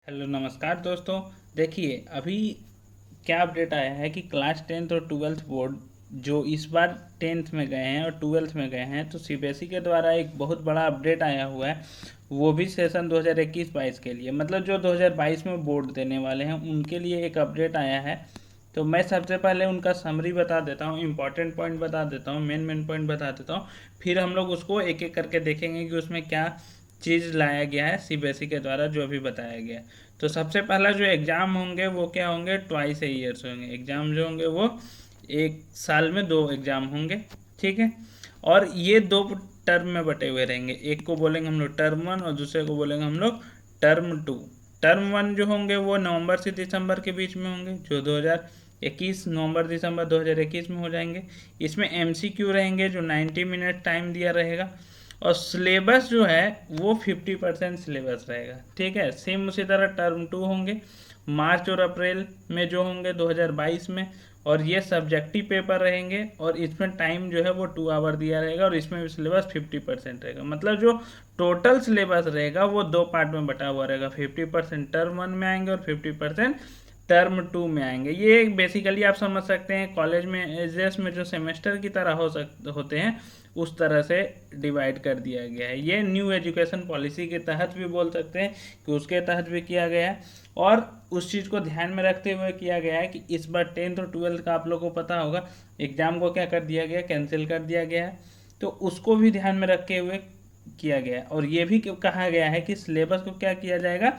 Hello नमस्कार दोस्तों। देखिए अभी क्या अपडेट आया है कि क्लास 10th और 12th बोर्ड जो इस बार 10th में गए हैं और 12th में गए हैं, तो सीबीएसई के द्वारा एक बहुत बड़ा अपडेट आया हुआ है। वो भी सेशन 2021-22 के लिए, मतलब जो 2022 में बोर्ड देने वाले हैं उनके लिए एक अपडेट आया है। तो मैं सबसे पहले उनका समरी बता देता हूँ, इंपॉर्टेंट पॉइंट बता देता हूँ, मेन मेन पॉइंट बता देता हूँ। फिर हम लोग उसको एक एक करके देखेंगे कि उसमें क्या चीज़ लाया गया है सीबीएसई के द्वारा जो अभी बताया गया है। तो सबसे पहला जो एग्ज़ाम होंगे वो क्या होंगे, ट्वाइस ए ईयर्स होंगे। एग्ज़ाम जो होंगे वो एक साल में 2 एग्ज़ाम होंगे, ठीक है। और ये 2 टर्म में बटे हुए रहेंगे, एक को बोलेंगे हम लोग टर्म 1 और दूसरे को बोलेंगे हम लोग टर्म 2। टर्म 1 जो होंगे वो नवंबर से दिसंबर के बीच में होंगे, जो 2021 नवंबर दिसंबर 2021 में हो जाएंगे। इसमें एमसीक्यू रहेंगे जो 90 मिनट टाइम दिया रहेगा, और सिलेबस जो है वो 50% सिलेबस रहेगा, ठीक है। सेम उसी तरह टर्म 2 होंगे मार्च और अप्रैल में जो होंगे 2022 में, और ये सब्जेक्टिव पेपर रहेंगे और इसमें टाइम जो है वो 2 आवर दिया रहेगा, और इसमें भी सिलेबस 50% रहेगा। मतलब जो टोटल सिलेबस रहेगा वो 2 पार्ट में बटा हुआ रहेगा, 50% टर्म 1 में आएंगे और 50% टर्म 2 में आएंगे। ये बेसिकली आप समझ सकते हैं कॉलेज में एजेस में जो सेमेस्टर की तरह होते हैं उस तरह से डिवाइड कर दिया गया है। ये न्यू एजुकेशन पॉलिसी के तहत भी बोल सकते हैं कि उसके तहत भी किया गया है, और उस चीज़ को ध्यान में रखते हुए किया गया है कि इस बार 10th और 12th का आप लोगों को पता होगा एग्ज़ाम को क्या कर दिया गया, कैंसिल कर दिया गया है। तो उसको भी ध्यान में रखते हुए किया गया, और ये भी कहा गया है कि सिलेबस को क्या किया जाएगा,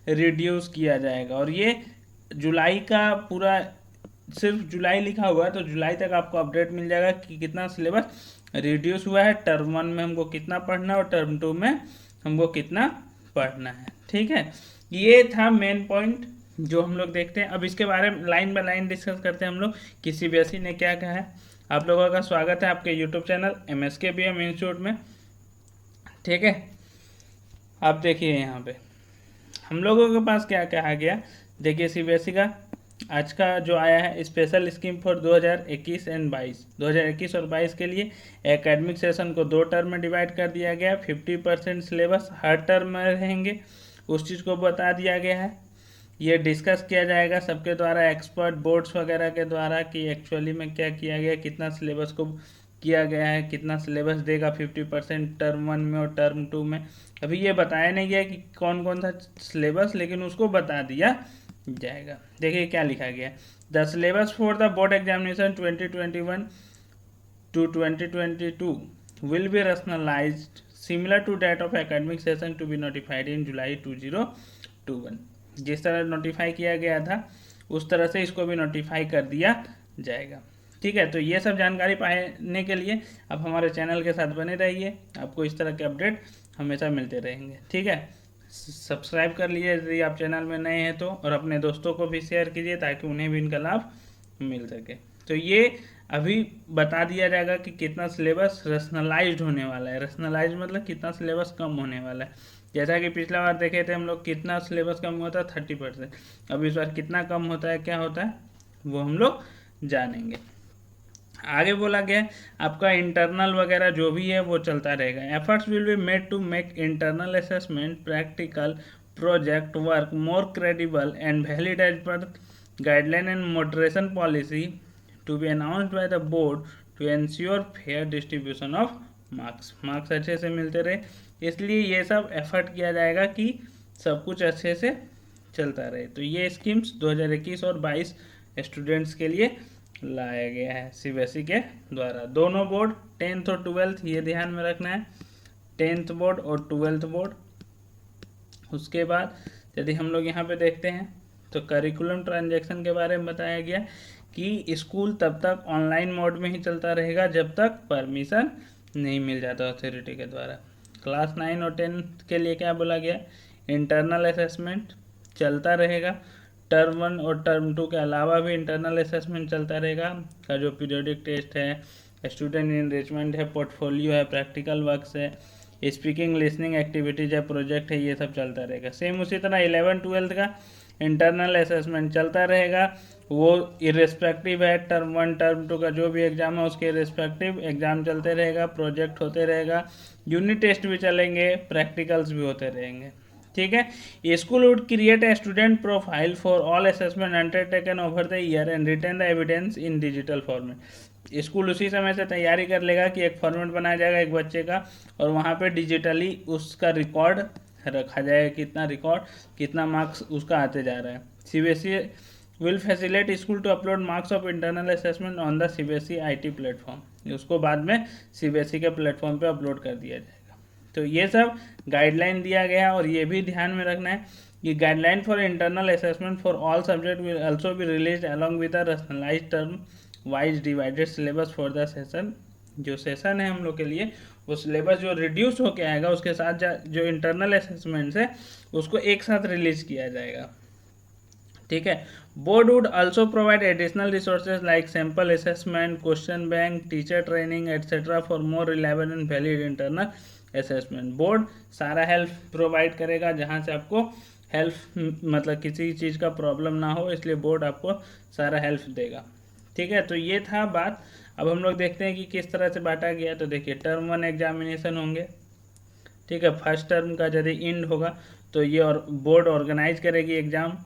रिड्यूस किया जाएगा। और ये जुलाई का पूरा, सिर्फ जुलाई लिखा हुआ है तो जुलाई तक आपको अपडेट मिल जाएगा कि कितना सिलेबस रिड्यूस हुआ है, टर्म 1 में हमको कितना पढ़ना है और टर्म 2 में हमको कितना पढ़ना है, ठीक है। ये था मेन पॉइंट जो हम लोग देखते हैं। अब इसके बारे में लाइन बाय लाइन डिस्कस करते हैं हम लोग कि सीबीएसई ने क्या कहा है। आप लोगों का स्वागत है आपके यूट्यूब चैनल MSKBM इंस्टीट्यूट में, ठीक है। आप देखिए यहाँ पे हम लोगों के पास क्या कहा गया। देखिए सीबीएसई का आज का जो आया है स्पेशल स्कीम फॉर 2021 एंड 22, 2021 और 22 के लिए एकेडमिक सेशन को 2 टर्म में डिवाइड कर दिया गया। 50% सिलेबस हर टर्म में रहेंगे, उस चीज़ को बता दिया गया है। ये डिस्कस किया जाएगा सबके द्वारा, एक्सपर्ट बोर्ड्स वगैरह के द्वारा, कि एक्चुअली में क्या किया गया, कितना सिलेबस को किया गया है, कितना सिलेबस देगा 50% टर्म 1 में और टर्म 2 में। अभी ये बताया नहीं गया कि कौन कौन सा सिलेबस, लेकिन उसको बता दिया जाएगा। देखिए क्या लिखा गया, the syllabus for the board examination 2021 to 2022 will be rationalized similar to that of academic session to be notified in July 2021। जिस तरह नोटिफाई किया गया था उस तरह से इसको भी नोटिफाई कर दिया जाएगा, ठीक है। तो ये सब जानकारी पाने के लिए आप हमारे चैनल के साथ बने रहिए, आपको इस तरह के अपडेट हमेशा मिलते रहेंगे, ठीक है। सब्सक्राइब कर लीजिए यदि आप चैनल में नए हैं तो, और अपने दोस्तों को भी शेयर कीजिए ताकि उन्हें भी इनका लाभ मिल सके। तो ये अभी बता दिया जाएगा कि कितना सिलेबस रैशनलाइज्ड होने वाला है। रैशनलाइज्ड मतलब कितना सिलेबस कम होने वाला है। जैसा कि पिछला बार देखे थे हम लोग, कितना सिलेबस कम हुआ था, 30%। अब इस बार कितना कम होता है, क्या होता है, वो हम लोग जानेंगे। आगे बोला गया आपका इंटरनल वगैरह जो भी है वो चलता रहेगा। Efforts will be made to make internal assessment practical project work more credible and valid as per guideline and moderation policy to be announced by the board to ensure fair distribution of marks. Marks अच्छे से मिलते रहे, इसलिए ये सब effort किया जाएगा कि सब कुछ अच्छे से चलता रहे। तो ये स्कीम्स 2021 और 22 स्टूडेंट्स के लिए लाया गया है सीबीएसई के द्वारा। दोनों बोर्ड 10th और 12th, ये ध्यान में रखना है, 10th बोर्ड और 12th बोर्ड। उसके बाद यदि हम लोग यहाँ पे देखते हैं तो करिकुलम ट्रांजैक्शन के बारे में बताया गया कि स्कूल तब तक ऑनलाइन मोड में ही चलता रहेगा जब तक परमिशन नहीं मिल जाता अथॉरिटी के द्वारा। क्लास 9 और 10 के लिए क्या बोला गया, इंटरनल असेसमेंट चलता रहेगा। टर्म 1 और टर्म 2 के अलावा भी इंटरनल असेसमेंट चलता रहेगा, का जो पीरियोडिक टेस्ट है, स्टूडेंट इनरिचमेंट है, पोर्टफोलियो है, प्रैक्टिकल वर्क्स है, स्पीकिंग लिसनिंग एक्टिविटीज़ है, प्रोजेक्ट है, ये सब चलता रहेगा। सेम उसी तरह 11-12 का इंटरनल असेसमेंट चलता रहेगा, वो इरेस्पेक्टिव है टर्म 1 टर्म 2 का जो भी एग्ज़ाम है उसके रिस्पेक्टिव एग्ज़ाम चलते रहेगा, प्रोजेक्ट होते रहेगा, यूनिट टेस्ट भी चलेंगे, प्रैक्टिकल्स भी होते रहेंगे, ठीक है। School would create a student profile for all assessment undertaken over the year and return the evidence in digital format. School उसी समय से तैयारी कर लेगा कि एक फॉर्मेट बनाया जाएगा एक बच्चे का, और वहाँ पे डिजिटली उसका रिकॉर्ड रखा जाएगा, कितना रिकॉर्ड, कितना मार्क्स उसका आते जा रहा है। CBSE will facilitate school to upload marks of internal assessment on the CBSE IT platform. उसको बाद में सीबीएसई के प्लेटफॉर्म पे अपलोड कर दिया जाएगा। तो ये सब गाइडलाइन दिया गया है, और ये भी ध्यान में रखना है कि guideline for internal assessment for all subject will also be released along with the rationalised term wise divided syllabus for the session. जो सेशन है हम लोग के लिए, वो सिलेबस जो रिड्यूस होके आएगा उसके साथ जो इंटरनल असेसमेंट्स है उसको एक साथ रिलीज किया जाएगा। ठीक है। Board would also provide additional resources like sample assessment, question bank, teacher training etcetera for more reliable and valid internal assessment. Board सारा हेल्प प्रोवाइड करेगा जहाँ से आपको हेल्प मतलब किसी चीज़ का प्रॉब्लम ना हो, इसलिए बोर्ड आपको सारा हेल्प देगा। ठीक है। तो ये था बात। अब हम लोग देखते हैं कि किस तरह से बांटा गया। तो देखिए, टर्म 1 एग्जामिनेशन होंगे। ठीक है। फर्स्ट टर्म का यदि एंड होगा तो ये और बोर्ड ऑर्गेनाइज करेगी एग्ज़ाम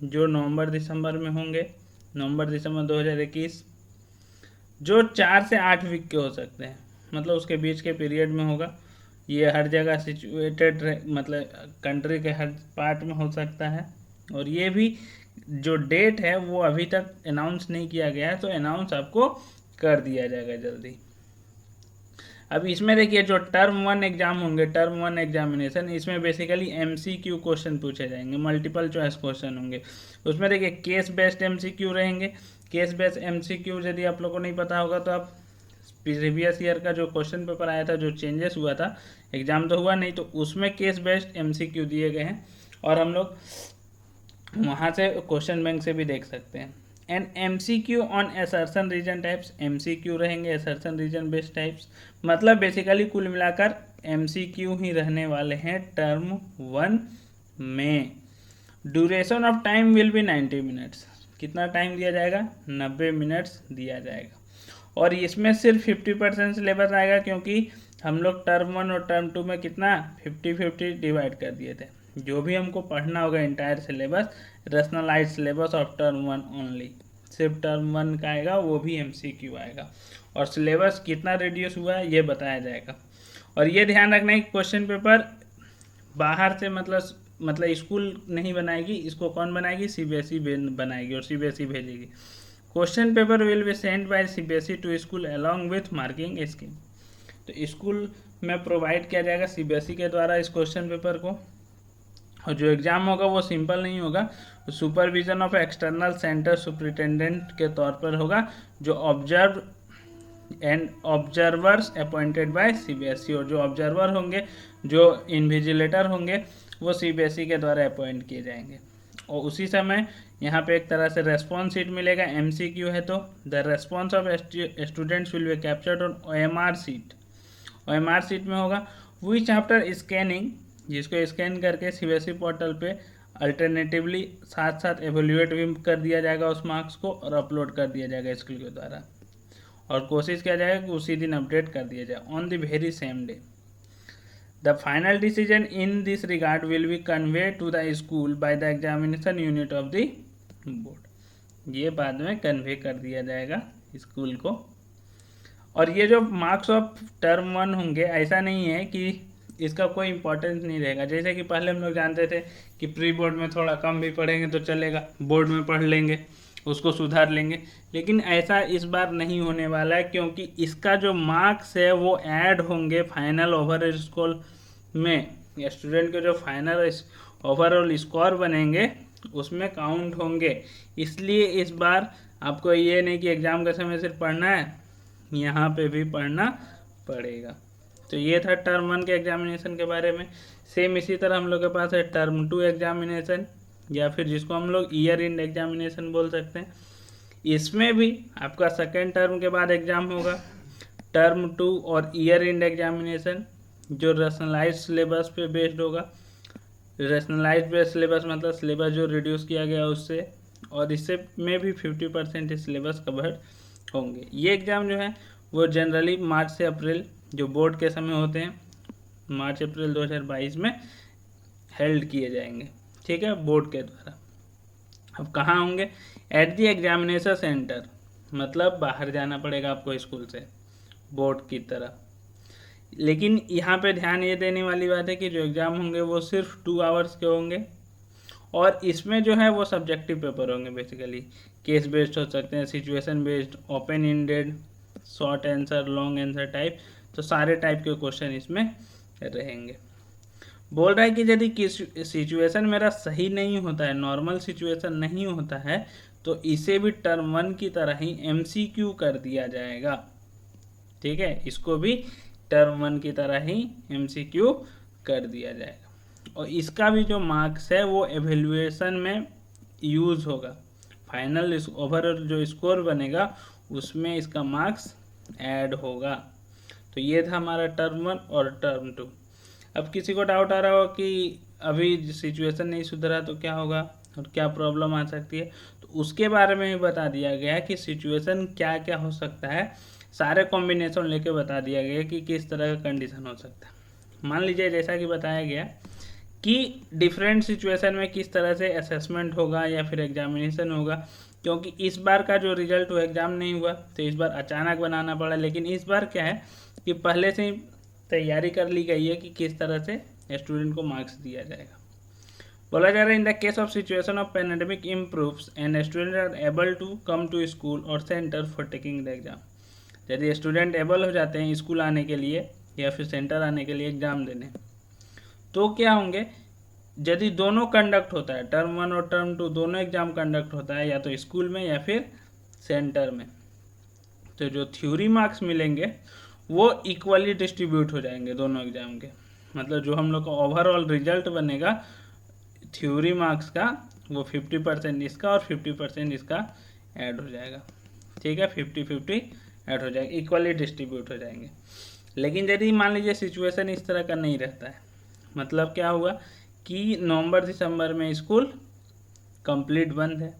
जो नवंबर दिसंबर में होंगे, नवंबर दिसंबर 2021, जो 4 से 8 वीक के हो सकते हैं, मतलब उसके बीच के पीरियड में होगा। ये हर जगह सिचुएटेड मतलब कंट्री के हर पार्ट में हो सकता है। और ये भी जो डेट है वो अभी तक अनाउंस नहीं किया गया है, तो अनाउंस आपको कर दिया जाएगा जल्दी। अब इसमें देखिए, जो टर्म 1 एग्जाम होंगे, टर्म 1 एग्जामिनेशन, इसमें बेसिकली एमसीक्यू क्वेश्चन पूछे जाएंगे, मल्टीपल चॉइस क्वेश्चन होंगे। उसमें देखिए केस बेस्ड एमसीक्यू रहेंगे। केस बेस्ड एमसीक्यू यदि आप लोगों को नहीं पता होगा तो आप प्रीवियस ईयर का जो क्वेश्चन पेपर आया था, जो चेंजेस हुआ था, एग्जाम तो हुआ नहीं, तो उसमें केस बेस्ड एमसीक्यू दिए गए हैं, और हम लोग वहाँ से क्वेश्चन बैंक से भी देख सकते हैं। And MCQ on assertion reason types, MCQ रहेंगे असर्शन रीजन बेस्ड टाइप्स। मतलब बेसिकली कुल मिलाकर एमसीक्यू ही रहने वाले हैं टर्म 1 में। Duration of time will be 90 minutes. कितना टाइम दिया जाएगा? 90 मिनट्स दिया जाएगा। और इसमें सिर्फ 50% सिलेबस आएगा, क्योंकि हम लोग टर्म 1 और टर्म 2 में कितना 50-50 डिवाइड कर दिए थे। जो भी हमको पढ़ना होगा entire syllabus, rationalize syllabus of term 1 only, सिर्फ टर्म 1 का आएगा, वो भी एमसीक्यू आएगा। और सिलेबस कितना रिड्यूस हुआ है ये बताया जाएगा। और ये ध्यान रखना है कि क्वेश्चन पेपर बाहर से मतलब स्कूल नहीं बनाएगी, इसको कौन बनाएगी? सीबीएसई बनाएगी और सीबीएसई भेजेगी। Question paper will be sent by CBSE to school along with marking scheme. तो स्कूल में प्रोवाइड किया जाएगा सीबीएसई के द्वारा इस क्वेश्चन पेपर को। और जो एग्ज़ाम होगा वो सिंपल नहीं होगा, supervision of external centre superintendent के तौर पर होगा, जो ऑब्जर्वर्स अपॉइंटेड बाय सीबीएसई। और जो ऑब्जर्वर होंगे, जो इन्विजिलेटर होंगे, वो सीबीएसई के द्वारा अपॉइंट किए जाएंगे। और उसी समय यहाँ पे एक तरह से रेस्पॉन्स शीट मिलेगा। एमसीक्यू है तो the response of students will be captured on OMR sheet. OMR sheet में होगा विच आफ्टर स्कैनिंग, जिसको स्कैन करके सीबीएसई पोर्टल पे अल्टरनेटिवली साथ साथ एवेल्यूएट भी कर दिया जाएगा उस मार्क्स को, और अपलोड कर दिया जाएगा स्कूल के द्वारा। और कोशिश किया जाएगा कि उसी दिन अपडेट कर दिया जाए on the very same day. The final decision in this regard will be convey to the school by the examination unit of the board. ये बाद में कन्वे कर दिया जाएगा स्कूल को। और ये जो मार्क्स ऑफ टर्म 1 होंगे, ऐसा नहीं है कि इसका कोई इंपॉर्टेंस नहीं रहेगा। जैसे कि पहले हम लोग जानते थे कि प्री बोर्ड में थोड़ा कम भी पढ़ेंगे तो चलेगा, बोर्ड में पढ़ लेंगे, उसको सुधार लेंगे। लेकिन ऐसा इस बार नहीं होने वाला है, क्योंकि इसका जो मार्क्स है वो ऐड होंगे फाइनल ओवरऑल स्कोर में। स्टूडेंट के जो फाइनल ओवरऑल स्कोर बनेंगे उसमें काउंट होंगे। इसलिए इस बार आपको ये नहीं कि एग्ज़ाम के समय सिर्फ पढ़ना है, यहाँ पे भी पढ़ना पड़ेगा। तो ये था टर्म 1 के एग्जामिनेशन के बारे में। सेम इसी तरह हम लोग के पास है टर्म 2 एग्जामिनेशन, या फिर जिसको हम लोग ईयर एंड एग्जामिनेशन बोल सकते हैं। इसमें भी आपका सेकेंड टर्म के बाद एग्ज़ाम होगा। टर्म 2 और ईयर एंड एग्जामिनेशन जो रैशनलाइज्ड सिलेबस पे बेस्ड होगा। रैशनलाइज्ड बेस्ड सिलेबस मतलब सिलेबस जो रिड्यूस किया गया उससे, और इससे में भी 50% सिलेबस कवर होंगे। ये एग्ज़ाम जो है वो जनरली मार्च से अप्रैल जो बोर्ड के समय होते हैं, मार्च अप्रैल 2022 में हेल्ड किए जाएंगे, ठीक है, बोर्ड के द्वारा। अब कहाँ होंगे? एट द एग्जामिनेशन सेंटर, मतलब बाहर जाना पड़ेगा आपको स्कूल से बोर्ड की तरह। लेकिन यहाँ पे ध्यान ये देने वाली बात है कि जो एग्ज़ाम होंगे वो सिर्फ 2 आवर्स के होंगे, और इसमें जो है वो सब्जेक्टिव पेपर होंगे। बेसिकली केस बेस्ड हो सकते हैं, situation based, open ended, short answer, long answer type, तो सारे टाइप के क्वेश्चन इसमें रहेंगे। बोल रहा है कि यदि किस सिचुएशन मेरा सही नहीं होता है, नॉर्मल सिचुएशन नहीं होता है, तो इसे भी टर्म 1 की तरह ही MCQ कर दिया जाएगा, ठीक है, इसको भी टर्म 1 की तरह ही MCQ कर दिया जाएगा। और इसका भी जो मार्क्स है वो एवेल्युएशन में यूज़ होगा, फाइनल ओवरऑल जो स्कोर बनेगा उसमें इसका मार्क्स ऐड होगा। तो ये था हमारा टर्म 1 और टर्म 2। अब किसी को डाउट आ रहा हो कि अभी सिचुएशन नहीं सुधरा तो क्या होगा और क्या प्रॉब्लम आ सकती है, तो उसके बारे में भी बता दिया गया है कि सिचुएशन क्या क्या हो सकता है, सारे कॉम्बिनेशन लेके बता दिया गया है कि किस तरह का कंडीशन हो सकता है। मान लीजिए जैसा कि बताया गया कि डिफरेंट सिचुएशन में किस तरह से असेसमेंट होगा या फिर एग्जामिनेशन होगा, क्योंकि इस बार का जो रिजल्ट वो एग्ज़ाम नहीं हुआ, तो इस बार अचानक बनाना पड़ा। लेकिन इस बार क्या है कि पहले से ही तैयारी कर ली गई है कि किस तरह से स्टूडेंट को मार्क्स दिया जाएगा। बोला जा रहा है in the case of situation of pandemic improves and student are able to come to school और centre for taking the exam. यदि स्टूडेंट एबल हो जाते हैं स्कूल आने के लिए या फिर सेंटर आने के लिए एग्ज़ाम देने, तो क्या होंगे, यदि दोनों कंडक्ट होता है, टर्म 1 और टर्म 2 दोनों एग्ज़ाम कंडक्ट होता है, या तो स्कूल में या फिर सेंटर में, तो जो थ्योरी मार्क्स मिलेंगे वो इक्वली डिस्ट्रीब्यूट हो जाएंगे दोनों एग्ज़ाम के। मतलब जो हम लोग का ओवरऑल रिजल्ट बनेगा थ्योरी मार्क्स का, वो 50% इसका और 50% इसका ऐड हो जाएगा, ठीक है, 50-50 ऐड हो जाएगा, इक्वली डिस्ट्रीब्यूट हो जाएंगे। लेकिन यदि मान लीजिए सिचुएशन इस तरह का नहीं रहता है, मतलब क्या हुआ कि नवंबर दिसंबर में स्कूल कंप्लीट बंद है,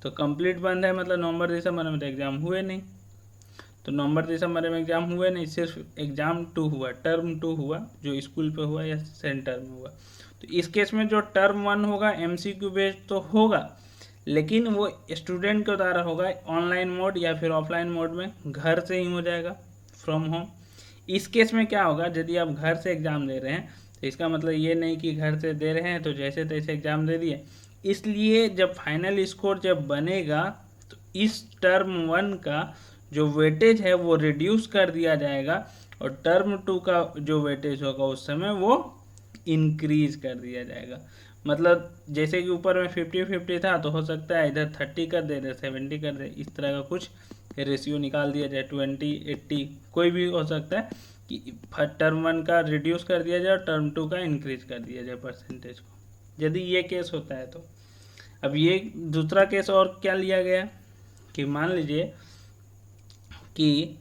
तो कंप्लीट बंद है मतलब नवंबर दिसंबर में तो एग्ज़ाम हुए नहीं, तो नवंबर दिसंबर में एग्ज़ाम हुए नहीं, सिर्फ एग्ज़ाम 2 हुआ, टर्म 2 हुआ, जो स्कूल पे हुआ या सेंटर में हुआ। तो इस केस में जो टर्म 1 होगा MCQ बेस्ड तो होगा, लेकिन वो स्टूडेंट के द्वारा होगा ऑनलाइन मोड या फिर ऑफलाइन मोड में, घर से ही हो जाएगा, फ्रॉम होम। इस केस में क्या होगा, यदि आप घर से एग्ज़ाम दे रहे हैं तो इसका मतलब ये नहीं कि घर से दे रहे हैं तो जैसे तैसे एग्ज़ाम दे दिए। इसलिए जब फाइनल स्कोर जब बनेगा तो इस टर्म 1 का जो वेटेज है वो रिड्यूस कर दिया जाएगा, और टर्म 2 का जो वेटेज होगा उस समय वो इंक्रीज कर दिया जाएगा। मतलब जैसे कि ऊपर में 50-50 था, तो हो सकता है इधर 30 कर दे, इधर 70 कर दे, इस तरह का कुछ रेशियो निकाल दिया जाए, 20-80 कोई भी हो सकता है कि टर्म 1 का रिड्यूस कर दिया जाए और टर्म 2 का इंक्रीज कर दिया जाए परसेंटेज को, यदि ये केस होता है तो। अब ये दूसरा केस और क्या लिया गया कि मान लीजिए कि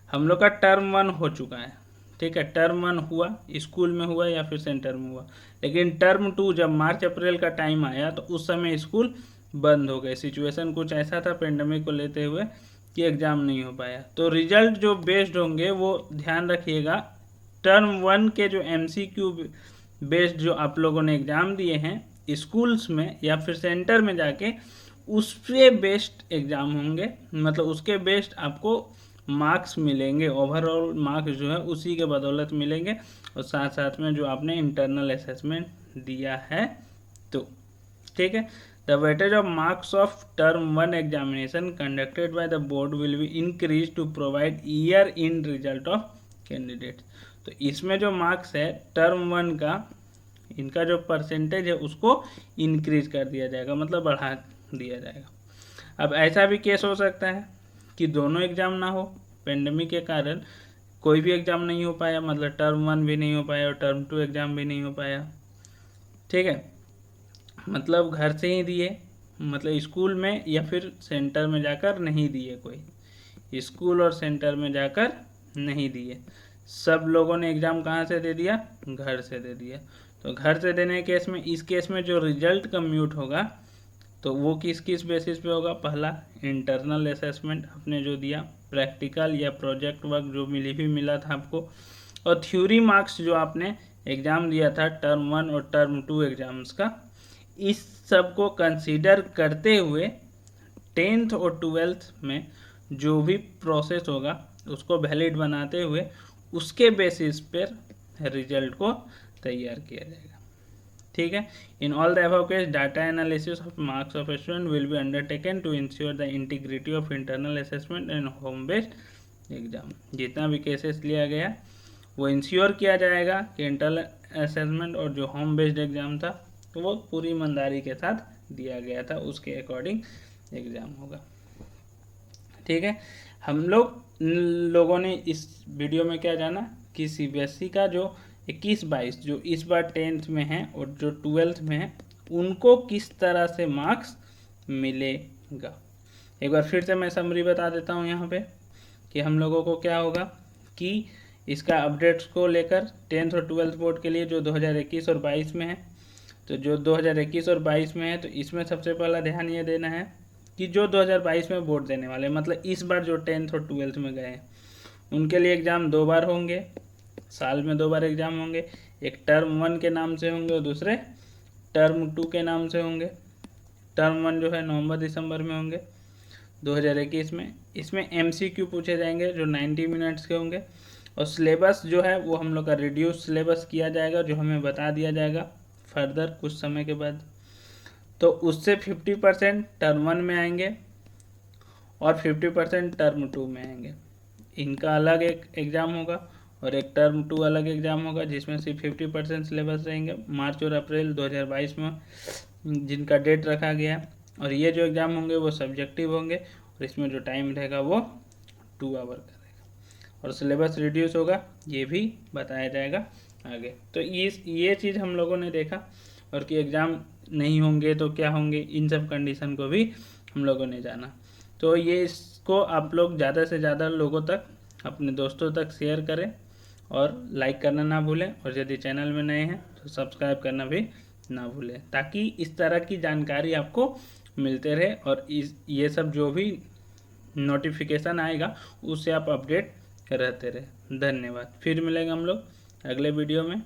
हम लोग का टर्म 1 हो चुका है, ठीक है, टर्म 1 हुआ, स्कूल में हुआ या फिर सेंटर में हुआ, लेकिन टर्म 2 जब मार्च अप्रैल का टाइम आया तो उस समय स्कूल बंद हो गए। सिचुएशन कुछ ऐसा था पेंडेमिक को लेते हुए कि एग्ज़ाम नहीं हो पाया, तो रिजल्ट जो बेस्ड होंगे वो ध्यान रखिएगा, टर्म 1 के जो MCQ बेस्ड जो आप लोगों ने एग्ज़ाम दिए हैं स्कूल्स में या फिर सेंटर में जाके, उस पे बेस्ड एग्ज़ाम होंगे, मतलब उसके बेस्ड आपको मार्क्स मिलेंगे, ओवरऑल मार्क्स जो है उसी के बदौलत मिलेंगे, और साथ साथ में जो आपने इंटरनल असेसमेंट दिया है तो, ठीक है। The weightage of marks of term 1 examination conducted by the board will be increase to provide year in result of candidate. तो इसमें जो मार्क्स है टर्म 1 का, इनका जो परसेंटेज है उसको इंक्रीज कर दिया जाएगा, मतलब बढ़ा दिया जाएगा। अब ऐसा भी केस हो सकता है कि दोनों एग्ज़ाम ना हो, पेंडेमिक के कारण कोई भी एग्ज़ाम नहीं हो पाया, मतलब टर्म 1 भी नहीं हो पाया और टर्म 2 एग्ज़ाम भी नहीं हो पाया, ठीक है, मतलब घर से ही दिए, मतलब स्कूल में या फिर सेंटर में जाकर नहीं दिए, कोई स्कूल और सेंटर में जाकर नहीं दिए, सब लोगों ने एग्ज़ाम कहाँ से दे दिया, घर से दे दिया। तो घर से देने के केस में, इस केस में जो रिजल्ट कम्यूट होगा तो वो किस किस बेसिस पे होगा, पहला इंटरनल असेसमेंट आपने जो दिया, प्रैक्टिकल या प्रोजेक्ट वर्क जो भी मिला था आपको, और थ्योरी मार्क्स जो आपने एग्ज़ाम दिया था टर्म 1 और टर्म 2 एग्ज़ाम्स का, इस सब को कंसीडर करते हुए 10th और 12th में जो भी प्रोसेस होगा उसको वैलिड बनाते हुए उसके बेसिस पर रिजल्ट को तैयार किया जाएगा। ठीक है। In all the above case data analysis of marks of student will be undertaken to ensure the integrity of internal assessment and home based exam. जितना भी केसेस लिया गया वो इंश्योर किया जाएगा कि इंटरनल असेसमेंट और जो होम बेस्ड एग्जाम था तो वो पूरी ईमानदारी के साथ दिया गया था, उसके अकॉर्डिंग एग्ज़ाम होगा। ठीक है। हम लोगों ने इस वीडियो में क्या जाना कि सीबीएसई का जो 21-22 जो इस बार 10th में है और जो 12th में है उनको किस तरह से मार्क्स मिलेगा। एक बार फिर से मैं समरी बता देता हूँ यहाँ पे कि हम लोगों को क्या होगा कि इसका अपडेट्स को लेकर 10th और 12th बोर्ड के लिए जो 2021 और 22 में है, तो जो 2021 और 22 में है तो इसमें सबसे पहला ध्यान ये देना है कि जो 2022 में बोर्ड देने वाले मतलब इस बार जो 10th और 12th में गए हैं उनके लिए एग्ज़ाम 2 बार होंगे, साल में 2 बार एग्ज़ाम होंगे। एक टर्म 1 के नाम से होंगे और दूसरे टर्म 2 के नाम से होंगे। टर्म 1 जो है नवंबर दिसंबर में होंगे 2021 में। इसमें MCQ पूछे जाएंगे जो 90 मिनट्स के होंगे और सिलेबस जो है वो हम लोग का रिड्यूस सिलेबस किया जाएगा जो हमें बता दिया जाएगा फर्दर कुछ समय के बाद। तो उससे 50% टर्म 1 में आएंगे और 50% टर्म 2 में आएंगे। इनका अलग एक एग्ज़ाम होगा और एक टर्म 2 अलग एग्ज़ाम होगा जिसमें सिर्फ 50% सिलेबस रहेंगे मार्च और अप्रैल 2022 में जिनका डेट रखा गया। और ये जो एग्ज़ाम होंगे वो सब्जेक्टिव होंगे और इसमें जो टाइम रहेगा वो 2 आवर का रहेगा और सिलेबस रिड्यूस होगा ये भी बताया जाएगा आगे। तो ये चीज़ हम लोगों ने देखा और कि एग्ज़ाम नहीं होंगे तो क्या होंगे, इन सब कंडीशन को भी हम लोगों ने जाना। तो ये इसको आप लोग ज़्यादा से ज़्यादा लोगों तक अपने दोस्तों तक शेयर करें और लाइक करना ना भूलें और यदि चैनल में नए हैं तो सब्सक्राइब करना भी ना भूलें ताकि इस तरह की जानकारी आपको मिलते रहे और ये सब जो भी नोटिफिकेशन आएगा उससे आप अपडेट रहते रहे। धन्यवाद। फिर मिलेंगे हम लोग अगले वीडियो में।